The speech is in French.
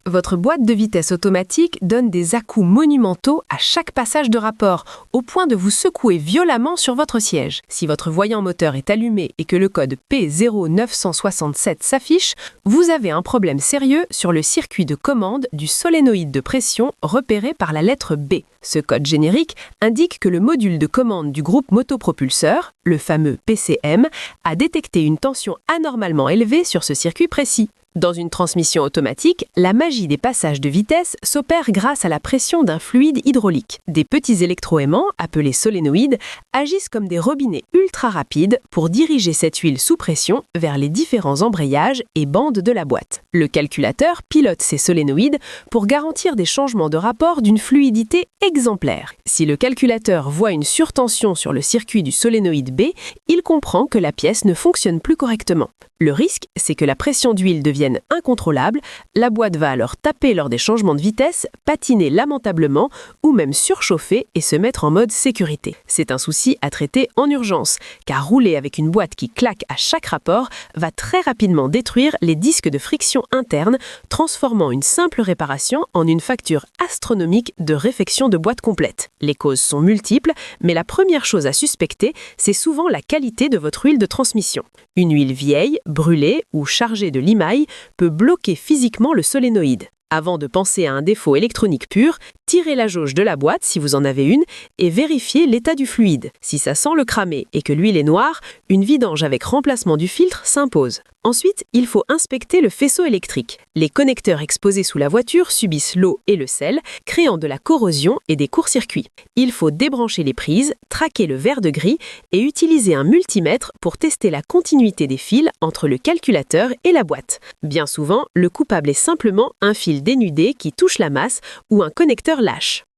Votre boîte de vitesse automatique donne des à-coups monumentaux à chaque passage de rapport, au point de vous secouer violemment sur votre siège. Si votre voyant moteur est allumé et que le code P0967 s'affiche, vous avez un problème sérieux sur le circuit de commande du solénoïde de pression repéré par la lettre B. Ce code générique indique que le module de commande du groupe motopropulseur, le fameux PCM, a détecté une tension anormalement élevée sur ce circuit précis. Dans une transmission automatique, la magie des passages de vitesse s'opère grâce à la pression d'un fluide hydraulique. Des petits électroaimants, appelés solénoïdes, agissent comme des robinets ultra rapides pour diriger cette huile sous pression vers les différents embrayages et bandes de la boîte. Le calculateur pilote ces solénoïdes pour garantir des changements de rapport d'une fluidité exemplaire. Si le calculateur voit une surtension sur le circuit du solénoïde B, il comprend que la pièce ne fonctionne plus correctement. Le risque, c'est que la pression d'huile devienne incontrôlable, la boîte va alors taper lors des changements de vitesse, patiner lamentablement ou même surchauffer et se mettre en mode sécurité. C'est un souci à traiter en urgence, car rouler avec une boîte qui claque à chaque rapport va très rapidement détruire les disques de friction interne, transformant une simple réparation en une facture astronomique de réfection de boîte complète. Les causes sont multiples, mais la première chose à suspecter, c'est souvent la qualité de votre huile de transmission. Une huile vieille, brûlée ou chargée de limaille peut bloquer physiquement le solénoïde. Avant de penser à un défaut électronique pur, tirez la jauge de la boîte si vous en avez une et vérifiez l'état du fluide. Si ça sent le cramé et que l'huile est noire, une vidange avec remplacement du filtre s'impose. Ensuite, il faut inspecter le faisceau électrique. Les connecteurs exposés sous la voiture subissent l'eau et le sel, créant de la corrosion et des courts-circuits. Il faut débrancher les prises, traquer le verre de gris et utiliser un multimètre pour tester la continuité des fils entre le calculateur et la boîte. Bien souvent, le coupable est simplement un fil dénudé qui touche la masse ou un connecteur lâche.